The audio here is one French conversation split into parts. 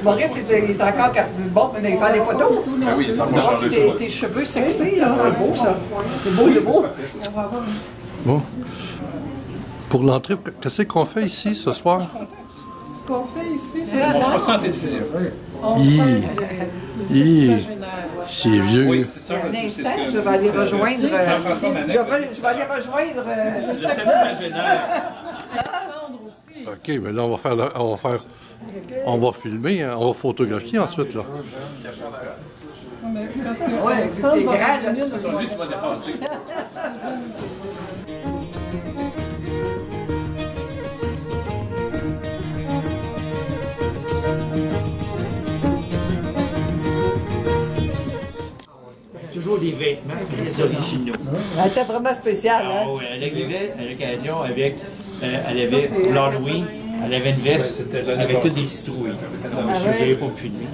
Maurice, il est encore bon pour aller faire des photos. Ah oui, ça va changer ça. Tes cheveux sexy, là, c'est beau ça. C'est beau, c'est beau. Bon. Pour l'entrée, qu'est-ce qu'on fait ici ce soir? Ce qu'on fait ici, C'est mon 70e. C'est vieux. Oui, c'est ça. Un instant, je vais aller rejoindre. Je vais aller rejoindre. Le septuagénaire. OK, mais là, on va filmer, hein, on va photographier ensuite, là. Oui, t'es grand, là. Lui, tu vas dépasser. Toujours des vêtements très originaux. Elle était vraiment spéciale, hein? Ah oui, elle arrivait à l'occasion avec, elle avait, pour l'Halloween, elle avait une veste avec toutes des citrouilles. Je ne l'avais pas puni.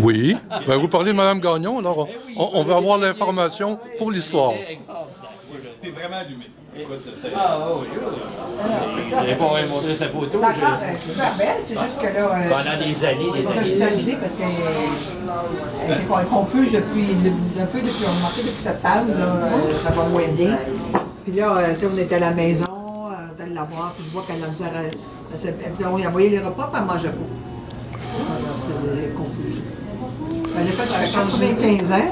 Oui. Ben, vous parlez de Mme Gagnon, alors on veut avoir l'information pour l'histoire. T'es vraiment allumé. Écoute, Ah oui, je n'avais pas montré sa photo. D'accord, super belle, c'est juste que là. Pendant des années, On a hospitalisé parce qu'elle était confuse depuis, on remarquait depuis septembre, là, ça va moins bien. Puis là, tu sais, on était à la maison, d'aller la voir, puis je vois qu'elle a misère puis on lui a envoyé les repas, puis elle ne mangeait pas. C'est confus. Elle a fait 95 ans,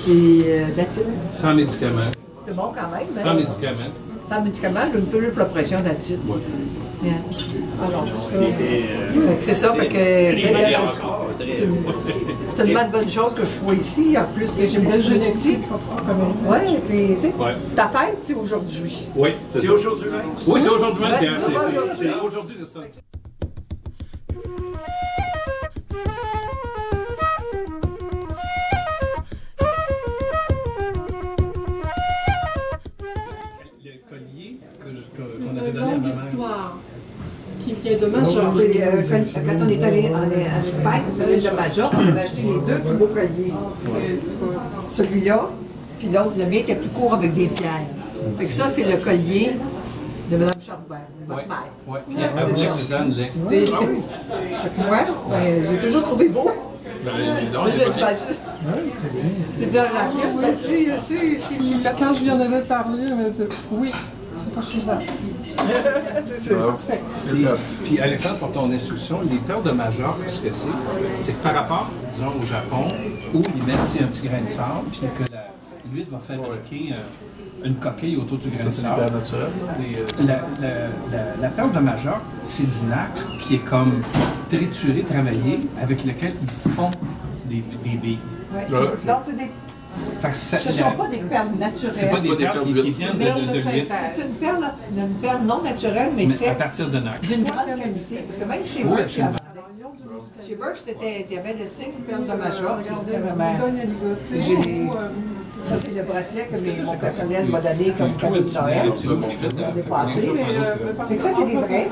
et that's it. sans médicaments. C'est bon quand même. Sans médicaments. Sans médicaments, j'ai une peu de pression là-dessus. Oui. Yeah. Fait que c'est ça, fait que c'est tellement de bonnes choses que je sois ici. En plus, j'ai une belle génétique. Oui, puis tu sais, ta fête, c'est aujourd'hui. Oui, c'est aujourd'hui même. Oui, c'est aujourd'hui même. Ouais, c'est C'est aujourd'hui de ça. Qu'on avait donné à ma mère. Histoire qui vient de Major. Quand on est allé en Espagne, sur l'île de Majorque, on avait acheté les deux plus beaux colliers. Celui-là, puis l'autre, le mien était plus court avec des pierres. Fait que ça, c'est le collier de Mme Charbert, votre mère. Oui, puis elle voulait que Suzanne l'ait. Ah oui? Ouais, j'ai toujours trouvé beau. Quand je lui en avais parlé, elle m'a dit oui, c'est pas Suzanne. Puis Alexandre, pour ton instruction, les perles de Majorque, ce que c'est que par rapport, disons, au Japon, où ils mettent un petit grain de sable, puis que l'huile va fabriquer une coquille autour du grain de sable. La perle de Majorque, c'est du nacre qui est comme trituré, travaillé, avec lequel ils font des billes. Donc, c'est des... Ce ne sont pas des perles naturelles. C'est pas des perles qui viennent de l'huile. C'est une perle non naturelle, mais faite à partir de nacre. d'une grande qualité. Parce que même chez Burke, chez Burke, il y avait des signes perles de Majorque, qui c'était vraiment... Ça, c'est le bracelet que mon personnel m'a donné comme cadeau de Noël. L'année passée. Fait que ça, c'est des vrais.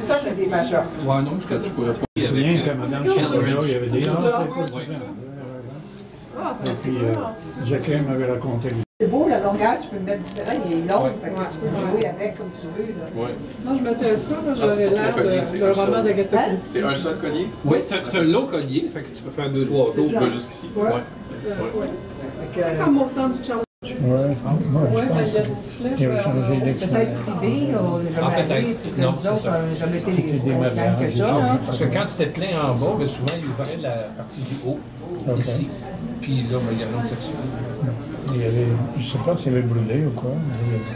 Ça, c'est des Majorques. Ouais, non, je pourrais pas. Je me souviens que Mme Charbonneau, il y avait des hanches. Et puis, Jacqueline m'avait raconté. C'est beau, la longueur, tu peux le mettre différent, il est long, fait que tu peux jouer avec comme tu veux. Oui. Moi, je mettais ça, j'aurais l'air d'un roman d'Agatha Christie. C'est un seul collier? Oui, c'est un long collier, fait que tu peux faire 2-3 tours, tu peux jusqu'ici. Oui. Comme mon temps du Charles. Oui, moi, je pense qu'il avait changé d'équipe. Peut-être privé, jamais allé, parce que nous autres, jamais été les mêmes que ça. Parce que quand c'était plein en bas, bien souvent, ils ouvraient la partie du haut, ici. Puis là, il y avait une autre section. Il y avait, je ne sais pas s'il y avait brûlé ou quoi.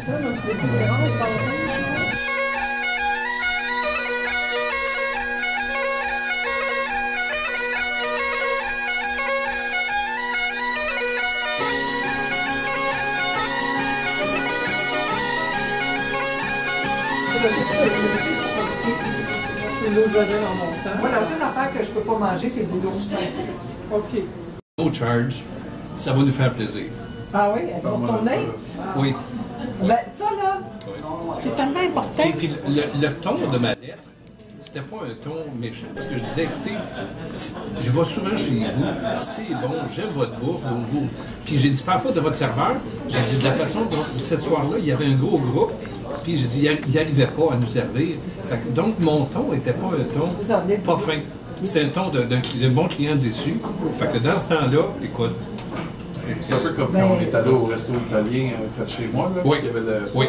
Ça, donc c'est des différences. C'est l'eau de Javel en montant. Moi, la seule affaire que je ne peux pas manger, c'est de l'eau simple. OK. No charge, ça va nous faire plaisir. Ah oui? Pour ton nez? Oui. Ben, ça, là, c'est tellement important. Puis le ton de ma lettre, c'était pas un ton méchant. Parce que je disais, écoutez, je vais souvent chez vous, c'est bon, j'aime votre bouffe, donc puis j'ai dit parfois de votre serveur, j'ai dit de la façon dont, cette soir-là, il y avait un gros groupe, puis puis j'ai dit, il n'arrivait pas à nous servir. Fait que, donc, mon ton n'était pas un ton pas fin. C'est un ton de bon client déçu. Fait que dans ce temps-là, écoute. C'est un peu comme quand on est allé au resto italien près de chez moi. Là, oui. Il y avait le... Oui.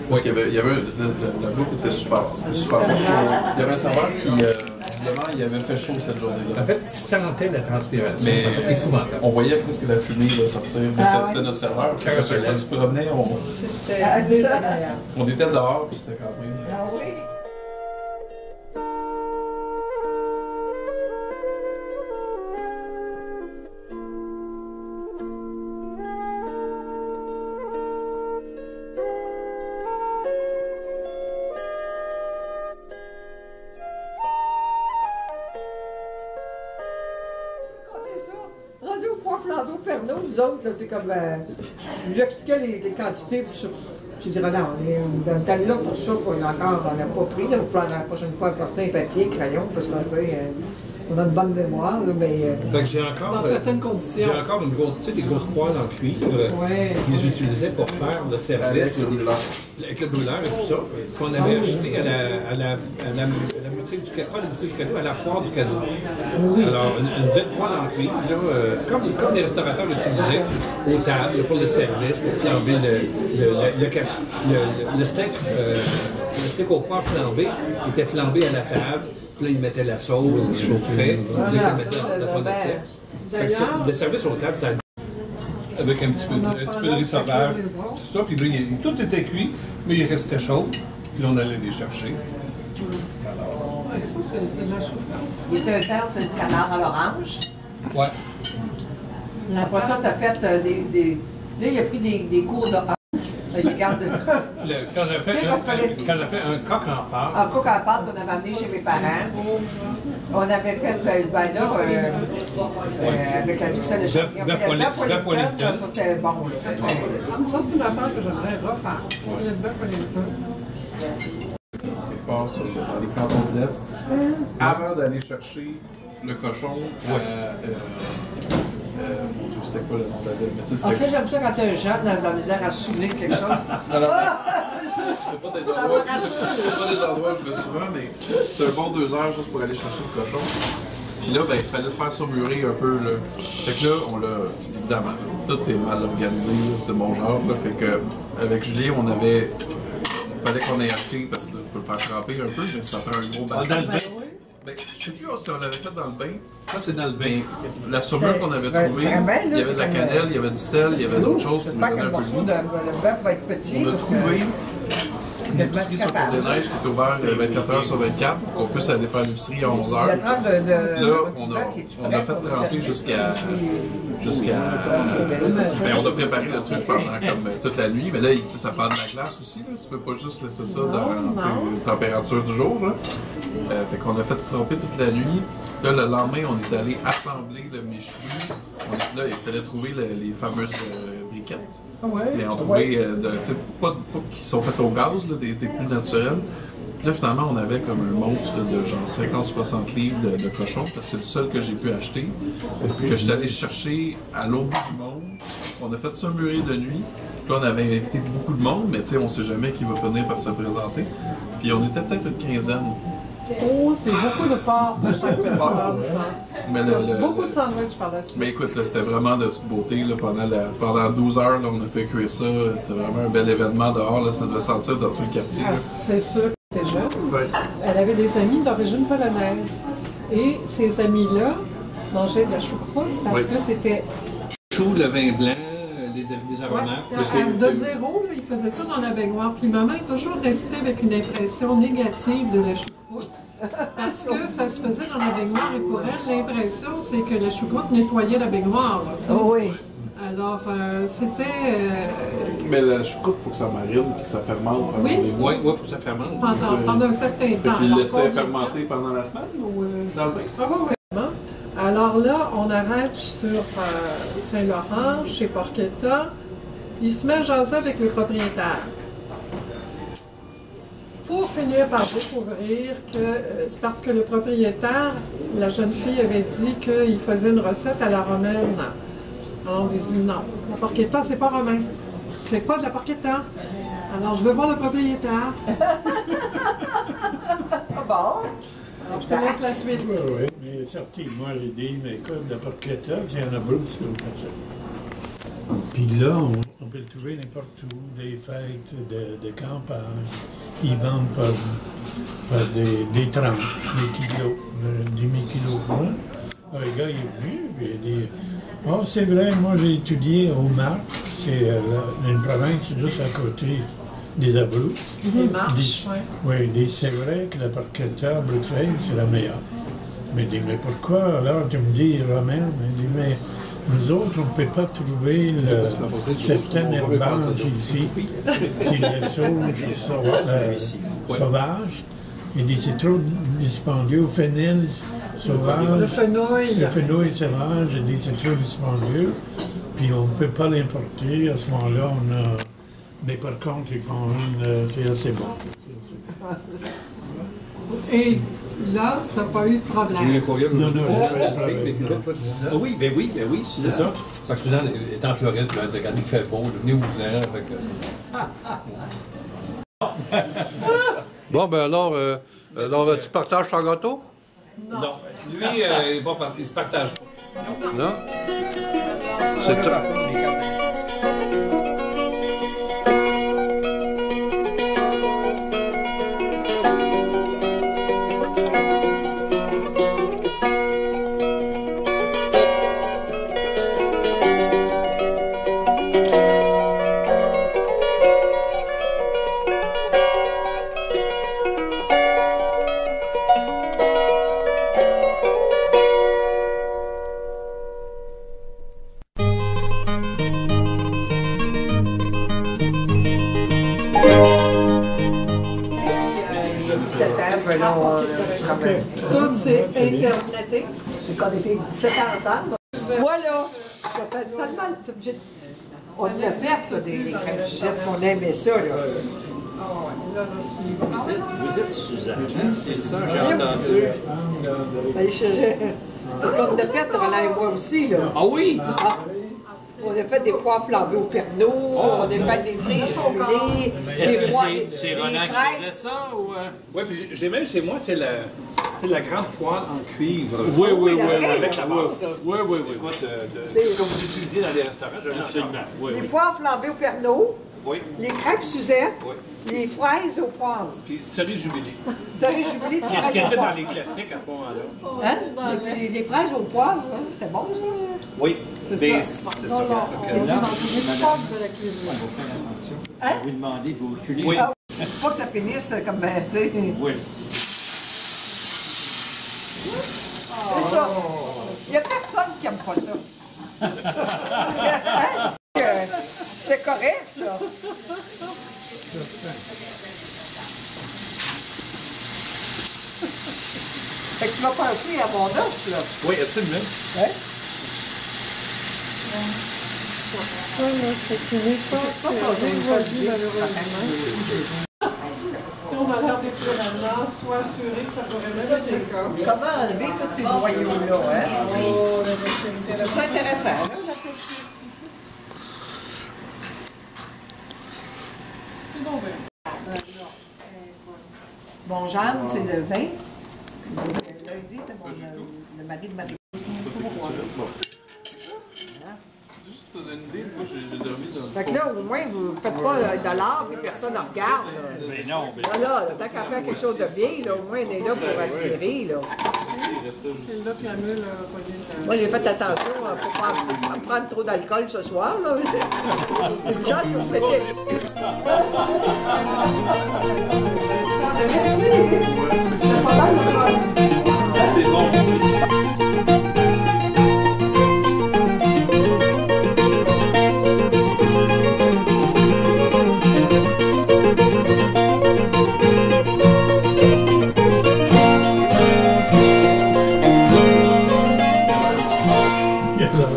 Parce qu'il y avait la bouffe était super. C'était super bon. Il y avait un serveur qui, visiblement, il avait fait chaud cette journée-là. En fait, tu sentais la transpiration. Mais on voyait presque la fumée là, sortir. C'était notre serveur. Quand on se promenait, on était dehors, puis c'était quand même... Ah oui? Rendu au point Flambeau Pernod, nous autres, c'est comme. J'expliquais les quantités, puis tout ça. Je disais, non, on est dans le temps là pour ça, on n'a pas pris. Il va falloir la prochaine fois apporter un papier, crayon, parce qu'on on a une bonne mémoire. Là, mais, j'ai encore, dans certaines conditions. J'ai encore une grosse, tu sais, des grosses poêles en cuivre qu'ils utilisaient pour faire le service. Avec le brûleur et tout ça, qu'on avait acheté à la boutique du cadeau, pas la boutique du cadeau, à la foire du cadeau. Alors, une belle poêle en cuivre, là, comme les restaurateurs l'utilisaient, aux tables, pour le service, pour flamber le steak. Le steak au poivre flambé était flambé à la table. Puis là, ils mettaient la sauce, ils chauffaient. Là, ils mettaient dans ton assiette. Le service aux tables, ça avec un petit peu de riz sauvage, tout ça. Puis là, tout était cuit, mais il restait chaud. Puis là, on allait les chercher. Alors, ça, c'est de la souffrance. le terre, c'est le canard à l'orange. Ouais. Après ça, tu as fait Là, il a pris des cours de j'ai gardé. Quand j'ai fait un coq en pâte. Un coq en pâte qu'on avait amené chez mes parents. On avait fait, avec la duxelle de champignon. Bœuf Wellington. Ça, c'était bon. Ça, c'est une affaire que j'aimerais refaire. Le bœuf Wellington. Dans les cantons de l'Est, avant d'aller chercher le cochon mon Dieu, c'était quoi le nom de la ville? Mais tu sais, En fait, j'aime ça quand t'es un jeune dans la misère à se souvenir de quelque chose. C'est pas des endroits où je vais souvent, mais c'est un bon 2 heures juste pour aller chercher le cochon. Puis là, ben, il fallait le faire saumurer un peu. Là. Fait que là, on l'a. Évidemment, tout est mal organisé, c'est mon genre. Là, fait que, avec Julien, on avait. Il fallait qu'on ait acheté, parce qu'il faut le faire tremper un peu, mais ça fait un gros bassin. Dans le bain? Ben, je sais plus si on l'avait fait dans le bain. Ça, c'est dans le bain. La saumure qu'on avait trouvée, il y avait de la cannelle, il y avait du sel, il y avait d'autres choses qui nous donnaient un peu de goût. Le bœuf va être petit. On a trouvé une épicerie sur Pont-des-Neiges qui est ouverte 24 heures sur 24 pour qu'on puisse aller faire l'épicerie à 11 heures. Là, on a fait tremper jusqu'à on a préparé le truc pendant comme toute la nuit, mais là, ça prend de la glace aussi. Là. Tu peux pas juste laisser ça dans la température du jour. Là. Fait qu'on a fait tremper toute la nuit. Là, le lendemain, on est allé assembler le méchoui. Là, il fallait trouver les fameuses briquettes. Et on trouvait pas qui sont faites au gaz, là, des plus naturelles. Puis là, finalement, on avait comme un monstre de genre 50-60 livres de cochon, parce que c'est le seul que j'ai pu acheter, que je suis allé chercher à l'autre bout du monde. On a fait ça mûrir de nuit. Puis là, on avait invité beaucoup de monde, mais tu sais, on sait jamais qui va venir par se présenter. Puis on était peut-être une quinzaine. Oh, c'est beaucoup de pâtes. Beaucoup de sandwichs par la suite. Mais écoute, c'était vraiment de toute beauté. Là, pendant 12 heures, là, on a fait cuire ça. C'était vraiment un bel événement dehors. Là, ça devait sentir dans tout le quartier. C'est sûr qu'elle était jeune. Elle avait des amis d'origine polonaise. Et ces amis-là mangeaient de la choucroute parce que c'était... Chou, le vin blanc, des aromates. De zéro, là, il faisait ça dans la baignoire. Puis maman est toujours restée avec une impression négative de la choucroute. Parce que ça se faisait dans la baignoire et pour elle, l'impression, c'est que la choucroute nettoyait la baignoire. Là, oui. Alors, c'était... Mais la choucroute, il faut que ça marine et que ça fermente. Oui, il faut que ça fermente. Pendant un certain temps. Puis il laissait fermenter pendant la semaine ou dans le bain? Ah oui. Alors là, on arrête sur Saint-Laurent, chez Porchetta. Il se met à jaser avec le propriétaire. Pour finir par découvrir que c'est parce que le propriétaire, la jeune fille avait dit qu'il faisait une recette à la romaine. Alors on lui dit non, la Porchetta, c'est pas romain. C'est pas de la parqueta. Alors, je veux voir le propriétaire. Ah bon? Alors, je te laisse la suite. Oui, oui, mais certainement, j'ai dit, mais écoute, la porchetta, il y en a beaucoup qui sont comme ça. Puis là, on peut le trouver n'importe où, des fêtes de campagne. Ils vendent par des tranches, des kilos, demi-kilos. Hein? Alors, le gars, il est venu, puis il a dit, oh, c'est vrai, moi j'ai étudié au Marc, c'est une province juste à côté des Abruzzes. Des marches, Oui, c'est vrai que la porchetta Bruxelles, c'est la meilleure. Mais il dit, mais pourquoi alors tu me dis romaine? Il dit, mais nous autres, on ne peut pas trouver certains herbages ici. C'est le sauvage. Il dit, c'est trop dispendieux. Le fenil sauvage. Le fenouil. Le fenouil sauvage, il dit, c'est trop dispendieux. Puis on ne peut pas l'importer. À ce moment-là, on a. Mais par contre, ils font c'est assez bon. Et là, tu n'as pas eu de problème. J'ai eu un courriel Non, de non, Suzanne non, Lafrique, mais toi, Suzanne. Ah oui, c'est ça. Fait que Suzanne est en Floride, puis elle dit, regardez, il fait beau, venez vous en. Bon, ben alors tu partages ton gâteau? Non. Lui, il se partage pas. Non? C'est toi. Tout, c'est interneté. Quand on était 17 ans ensemble. Voilà. Ça fait tellement de subjets. On a fait des crèmes Suzette, on aimait ça, là. Vous êtes Suzanne, hein? C'est ça, j'ai entendu. Parce qu'on a fait, Roland et moi aussi, là. Ah oui? Ah. On a fait des pois flambés au Pernod, on a fait des cerises jumelées, Est-ce des que pois, c'est des Roland qui fraises. faisait ça ou... Oui, puis j'ai même chez moi, tu sais, la grande poêle en cuivre. Oui, Avec la base. Oui. Écoute, comme vous utilisez dans les restaurants, je l'ai Absolument, oui. Les pois flambés au Pernod, Oui. les crêpes Suzette, Oui. les fraises au poivre. Puis cerise jubilée. Cerises jumelées, des Qui fraises au était dans poivre. les classiques à ce moment-là. Hein? Les fraises au poivre, hein? C'est bon, ça? Oui. C'est ça. C'est Non, ça. non, Fait on que- est dans une époque de la cuisine. Hein? Vous demandez de vous reculer. Oui. Ah, faut pas que ça finisse comme, ben, tu sais. Oui. C'est ça. Il n'y a personne qui aime pas ça. Hein? C'est correct, ça. Fait que tu vas penser à mon œuf, là. Oui, absolument. Hein? Ça, là, c'est une époque aujourd'hui, malheureusement. Si on a l'air d'expériments, sois assuré que ça pourrait même être le cas. Comment enlever tous ces noyaux-là, hein? Oh, la dextérité. C'est intéressant, là, la question. C'est bon, ben. Bon, Jeanne, c'est le 20. Lundi, c'est le mari de Marie. Juste pour te donner une idée, moi j'ai dormi dans Fait que là, au moins, vous ne faites pas de l'art et personne ne regarde. Là. Mais non, mais Voilà, là, tant qu'à faire quelque chose de bien, là, au moins, on est là pour admirer. Là. C'est là que la mule a pas bien. Moi, j'ai fait attention à ne pas prendre trop d'alcool ce soir. Là. Une chance que vous fêtez. C'est pas mal, là. C'est bon.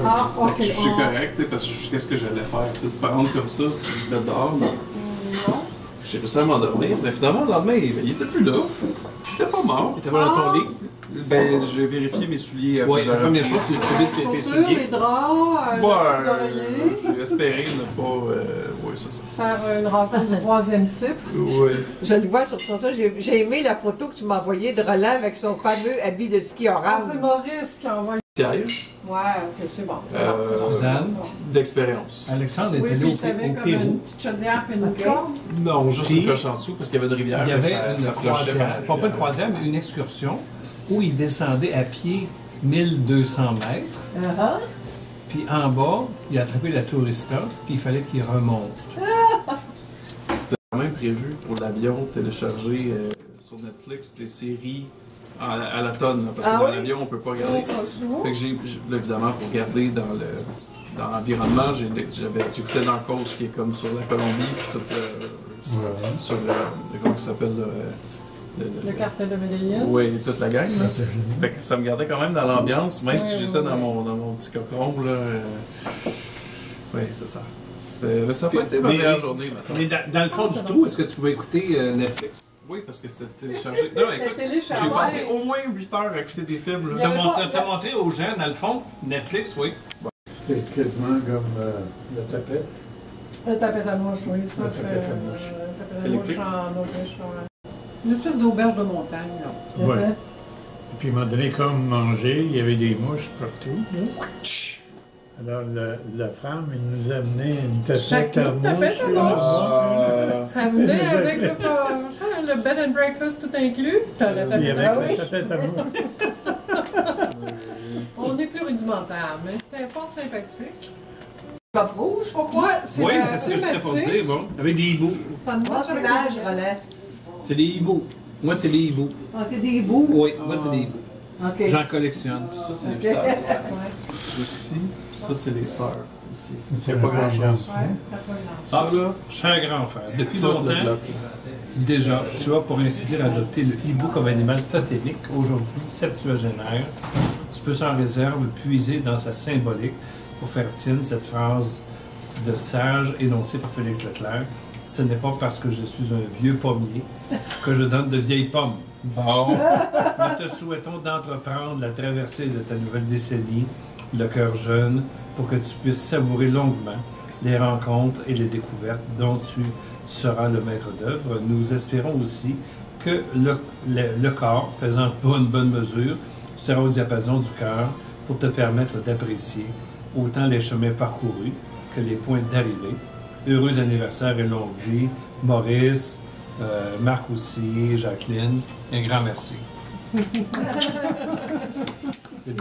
Ah, ok. Je suis correct, tu sais, parce que qu'est-ce que j'allais faire, tu sais, de prendre comme ça, puis je me dors. J'ai réussi à m'endormir, mais finalement, le lendemain, il était plus là. T'es pas mort. Il était pas dans ton lit. Ben, j'ai vérifié mes souliers à Oui, la plusieurs première reprises. chose, c'est de vite tes Chaussures, les souliers. draps, Ouais, d'oreiller, j'ai espéré ne pas. Oui, c'est ça. faire une rencontre de troisième type. Oui. Je le vois sur ça. J'ai aimé la photo que tu m'as envoyée de Roland avec son fameux habit de ski Ah, orange. c'est Maurice qui envoie. Siège Ouais, ok, c'est bon. Suzanne, d'expérience. Alexandre Oui, était puis allé t'avais au comme Pérou. une petite chaudière et une Ok. corde. Non, juste Puis, une coche en dessous parce qu'il y avait une rivière. Il y avait ça une flochait par la croisière, pas une rivière. croisière, mais une excursion où il descendait à pied 1200 mètres. Uh-huh. Puis en bas, il a attrapé la tourista, puis il fallait qu'il remonte. C'était quand même prévu pour l'avion télécharger sur Netflix des séries à la tonne, là, parce que Ah dans oui? l'avion on peut pas regarder. Oh, pas souvent. Fait que là, évidemment pour garder dans l'environnement, j'écoutais dans Cause qui est comme sur la Colombie, puis tout sur comment ça s'appelle Le cartel de Medellin. oui, toute la gang. Là. Fait que ça me gardait quand même dans l'ambiance, même si j'étais dans mon petit cocon. Là, oui, c'est ça. Ça n'a pas été ma Mais- meilleure journée, maintenant. Mais dans le fond du trou, est-ce que tu vas écouter Netflix? Oui, parce que c'était téléchargé. Non, écoute, téléchargé. j'ai passé au moins 8 heures à écouter des films. Il y Là. avait pas- T'as montré aux gens, dans le fond, Netflix, oui. C'était quasiment comme le tapet. Le tapet à mouche, oui, ça Le fait. tapet à mouche. Le tapet à Électrique. mouche en Autriche, ouais. Une espèce d'auberge de montagne, là. Ouais. Et puis, il m'a donné comme manger, il y avait des mouches partout. Alors, la femme, elle nous amenait une tapette Chacun à une tapette à mouche. Ça venait avec le bed and breakfast tout inclus. T'as la Il y tapette avait à la mouche. tapette à mouche. On est plus rudimentaire, mais c'était fort sympathique. Top rouge, pourquoi? Ouais, c'est Oui, la c'est ce que j'étais pour thématique. dire, bon. Avec des hiboux. Ça me Mon marche avec âge, les- Roland. C'est des hiboux. Moi, c'est des hiboux. Ah, t'es des bouts? Oui, moi, c'est des hiboux. OK. J'en collectionne. Ça, c'est Ok. les stars. Ouais, Jusqu'ici, ça, c'est les sœurs. Ici. C'est pas grand-chose. ouais, t'as pas grand-chose. Ah là, je suis un grand fan. Depuis Tout le longtemps, bloc. déjà, tu as pour ainsi dire adopté le hibou comme animal totémique, aujourd'hui septuagénaire. Tu peux sans réserve puiser dans sa symbolique pour faire tienne cette phrase de sage énoncée par Félix Leclerc. Ce n'est pas parce que je suis un vieux pommier que je donne de vieilles pommes. Bon, nous te souhaitons d'entreprendre la traversée de ta nouvelle décennie, le cœur jeune, pour que tu puisses savourer longuement les rencontres et les découvertes dont tu seras le maître d'œuvre. Nous espérons aussi que le corps, faisant pas une bonne mesure, sera au diapason du cœur pour te permettre d'apprécier autant les chemins parcourus que les points d'arrivée. Heureux anniversaire et longue vie, Maurice, Marc aussi, Jacqueline, un grand merci. C'est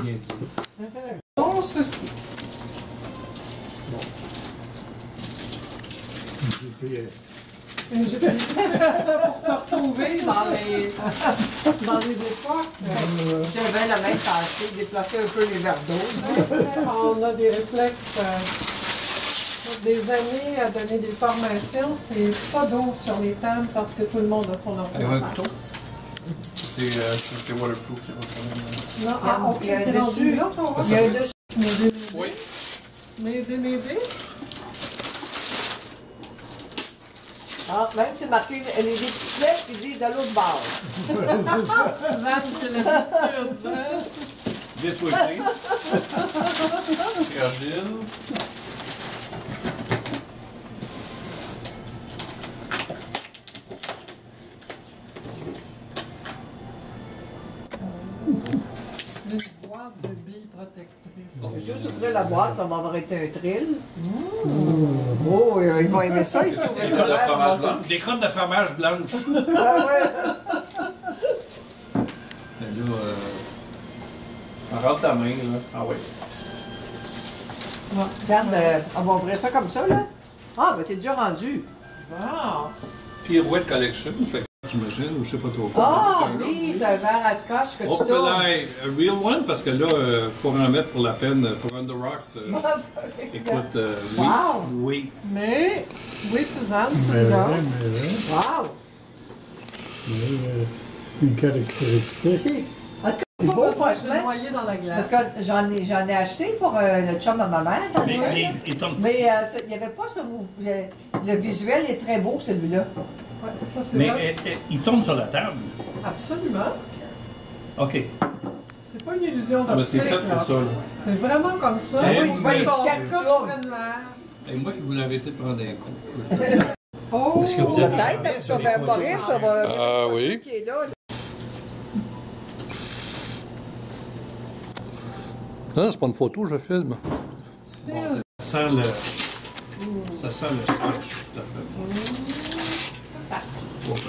bien dit. Bon, ceci. Pour se retrouver dans les époques, J'avais la même pensée, déplacer un peu les verres d'eau. on a des réflexes. Des années à donner des formations, c'est pas d'eau sur les tables parce que tout le monde a son Avec un ordinateur. couteau? C'est waterproof. il y a pas de problème. Non, ah, ok, Il y a un t'es rendu dessus. là, toi, Il y a un dessus. Oui. M'aider. Ah, même c'est marqué les étiquettes qui disent de l'autre bord. Suzanne, c'est l'habitude. Hein? Bien souhaité. Fragile. Une boîte de billes protectrices. Juste ouvrir la boîte, ça va avoir été un thrill. Oh, ils vont aimer ça. Ils sont Des crottes de fromage blanc. Des crottes de fromage blanche. Ah ouais. Mais là, on rentre ta main, là. Ah ouais. Regarde, on va ouvrir ça comme ça, là. Ah, ben t'es déjà rendu. Wow! Pirouette Collection, fait que j'imagine, ou je sais pas trop quoi. Ah, oui, t'as un verre à scotch que Oh, tu tournes. là, a real one, parce que là, pour en mettre pour la peine, pour On the Rocks, écoute, oui, Wow. oui. Mais, oui, Suzanne, Mais celui-là. oui, mais oui. Wow. Une caractéristique. En tout cas, c'est Pas beau, besoin de le franchement. noyer dans la glace. Parce que j'en ai acheté pour le chum de ma mère. dans le temps. Il tombe. Mais il n'y avait pas ce mouvement. Le visuel est très beau, celui-là. Ouais, ça, c'est Mais vrai. il tombe sur la table. Absolument. OK. C'est pas une illusion Ah, mais c'est d'optique, fait là. pour ça, là. C'est vraiment comme ça. Eh oui, tu vois les Ton quatre cas, là. tu prends l'air. Et moi qui voulais arrêter de prendre un coup. Oh! Est-ce que vous êtes Peut-être, parce que ben, Maurice, ça va. Ah oui. Qui est là. Non, c'est pas une photo, je filme. Bon, ça sent le... Ça sent le scotch, tout à fait. Voilà.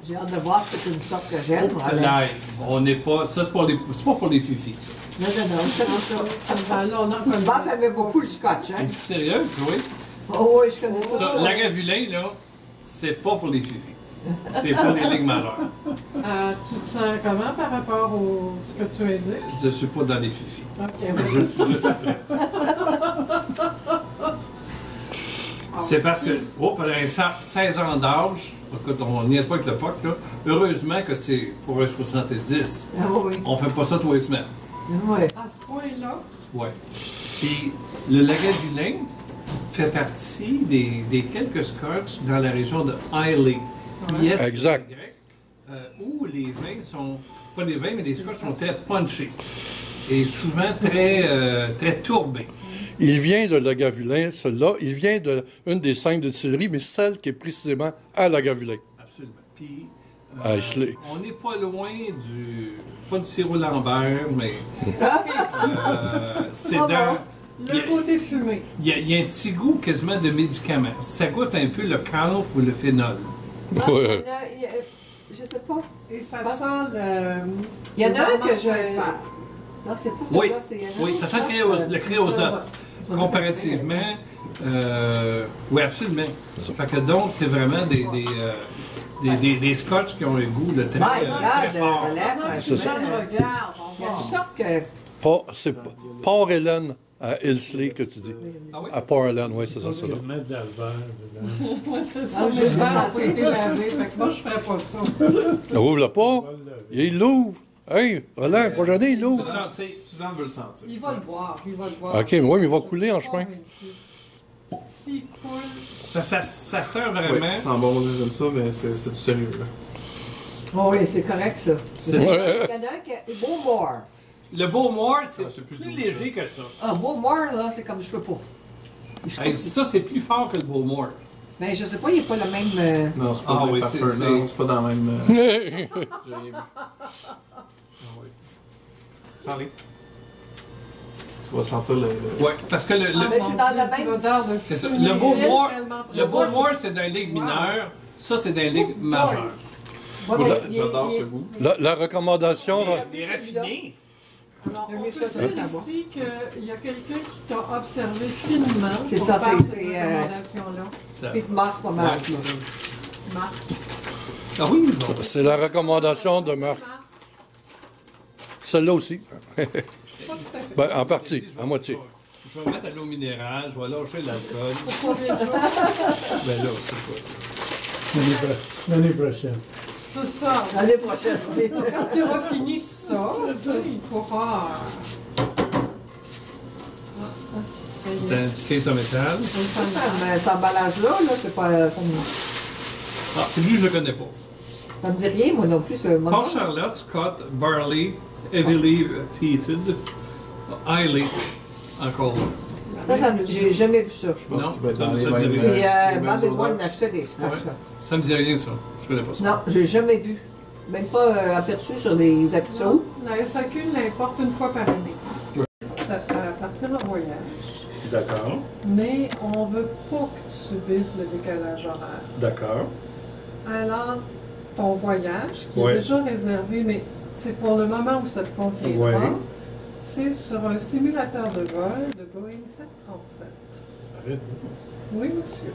J'ai hâte de voir si c'est une sorte que j'aime. Là, on n'est pas... Ça, c'est pas pour les fifis, ça. Non, c'est ça. Ben là, on en connaît. Bob aimait beaucoup le scotch, hein? Es-tu sérieuse, oui? Oh oui, je connais tout Ça, ça. l'agavulin, là, c'est pas pour les fifis. C'est pour les ligues majeures. Tu te sens comment par rapport à ce que tu as dit? Je suis pas dans les fifis. OK. Je suis prêt. C'est parce que, pendant 16 ans d'âge, écoute, on n'y est pas avec le POC, là. Heureusement que c'est pour un 70. Ah oui. On fait pas ça tous les semaines. Oui. À ce point-là, Ouais. Puis le Lagavulin fait partie des quelques scotch dans la région de Islay. Exact. Où les vins sont, pas des vins, mais les scotch sont très punchés. Et souvent très tourbés. Il vient de Lagavulin, celui-là. Il vient d'une des 5 distilleries, mais celle qui est précisément à Lagavulin. Absolument. Puis, À Islay. on n'est pas loin pas du sirop Lambert, mais c'est Ah dans... le côté fumé. Il y a un petit goût quasiment de médicament. Ça goûte un peu le camphre ou le phénol. Ah, Ouais. je sais pas. Et ça sent le... Il y en a un le que je. moment Non, c'est pas Oui, celui-là, c'est. il y en a un oui, autre, ça sent le créosote. Ouais. Comparativement, oui, absolument. Fait que donc, c'est vraiment des scotch qui ont un goût de très, My très God, fort. relève. C'est ça. Regarde, on Il y a va. une sorte que. C'est Port-Hélène à Islay que tu dis. Ah oui? À Port-Hélène, oui, c'est ça, Je c'est vais là. mettre dans le verre. dedans. Ouais, c'est ça, Ah, mes juste verres ça, n'ont pas été lavés, fait que moi, je ferais pas ça. Ouvre-le pas. Il l'ouvre. Hey, Roland, pas gêné, il l'ouvre. Suzanne veut le sentir. Il va le boire, il va le boire. OK, mais oui, mais il va couler en chemin. S'il coule, Ça sert Oui, vraiment. ça sent bon, j'aime ça, mais c'est du sérieux, là. Oh oui, c'est correct, ça. Il y en a un qui est Beaumore. Le Beaumore, c'est Ah, c'est plus plus doux, léger que ça. Ah, Beaumore, là, c'est comme je peux pas. Hey, ça, c'est plus fort que le Beaumore. Mais je sais pas, il n'est pas le même. Non, c'est pas Ah le oui, même c'est- parfum, c'est- non, c'est pas dans le même... j'ai rien vu. Ah oui. Sens-les. Tu vas sentir le... Oui, parce que Mais c'est dans la même. l'odeur de c'est ça. fumée. Le Beaumore, Tellement le Beaumore, c'est dans les ligues mineures. Ça, c'est dans les ligues majeures. Ouais, Moi, mais J'adore il- ce goût. La recommandation, Les raffinés. Alors, Oui, on peut ça, ça dire doit être ici qu'il y a quelqu'un qui t'a observé finement. C'est pour ça, faire c'est- cette c'est, recommandation-là. Puis il masse pas mal. Ouais, là. c'est ça. Marc. Ah oui, bon. c'est la recommandation de Marc. Celle-là aussi. Pas tout à fait. Ben, en partie, à moitié. Je vais mettre à l'eau minérale, je vais lâcher l'alcool. Pour les jours. Ben là, c'est quoi? L'année prochaine. C'est ça. L'année prochaine. oui. Quand tu auras fini ça, tu sais, il pourra... C'est un petit case en métal. Mais cet emballage-là, là, c'est pas. Ah, puis lui, je le connais pas. Ça me dit rien, moi non plus. Ce Paul Charlotte, Scott, Barley, Heavily Peated, Highly, encore là. Ça j'ai jamais vu ça. Je pense Non, qu'il va être dans ça les me dit mêmes... rien. Puis, les mêmes Bob et moi, odeurs. on achetait des scotch, Ouais. là. Ça me dit rien, ça. Je connais pas ça. Non, j'ai jamais vu. Même pas aperçu sur les habitudes. La SAQ l'importe une fois par année. Ça peut partir en voyage. D'accord. Mais on veut pas que tu subisses le décalage horaire. D'accord. Alors, ton voyage, qui Ouais. est déjà réservé, mais c'est pour le moment où ça te conviendra, Ouais. c'est sur un simulateur de vol de Boeing 737. Arrête. Oui, monsieur.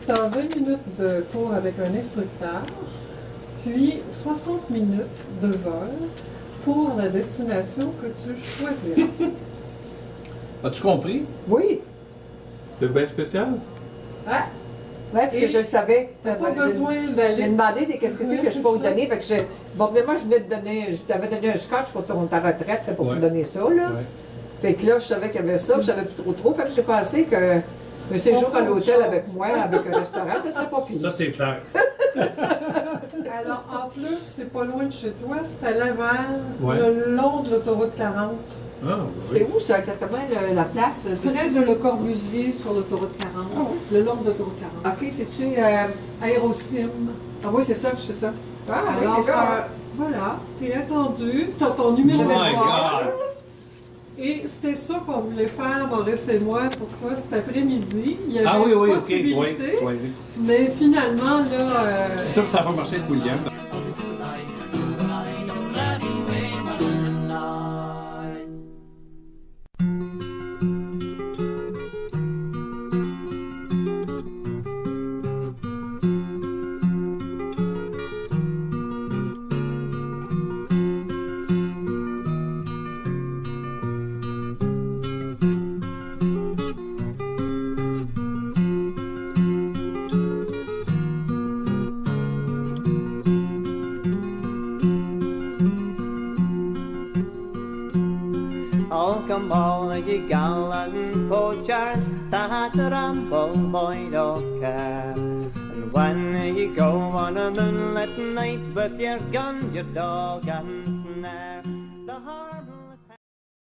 Tu as 20 minutes de cours avec un instructeur, puis 60 minutes de vol pour la destination que tu choisiras. As-tu compris? Oui. C'est bien spécial. Ah, Oui, parce que Et je le savais. t'as pas besoin J'ai d'aller... demandé qu'est-ce que c'est que je peux vous donner. Fait que bon, mais moi, je venais de donner, je t'avais donné un scotch pour ta retraite, là, pour Ouais. te donner ça, là. Ouais. Fait que là, je savais qu'il y avait ça, je savais plus trop. Fait que j'ai pensé que un séjour à l'hôtel avec moi, avec un restaurant, ça serait pas fini. Ça, c'est clair. Alors, en plus, c'est pas loin de chez toi, c'est à Laval, Ouais. le long de l'autoroute 40. Ah, oui. C'est où ça exactement, la place? Près de Le Corbusier sur l'autoroute 40. Le long de l'autoroute 40. Ok, c'est-tu... Aérosim. Ah oui, c'est ça, c'est ça. Ah oui, Alors, c'est là. voilà, t'es attendu, t'as ton numéro Oh de my voiture. God! Et c'était ça qu'on voulait faire, Maurice et moi, pour toi cet après-midi. Il y avait Ah oui, oui, ok. possibilité, Oui. mais finalement, là... C'est sûr que ça n'a pas marché avec William. Oh, come all ye gallant poachers that ramble by Docker. And when ye go on a moonlit night with your gun, your dog and snare, the harbor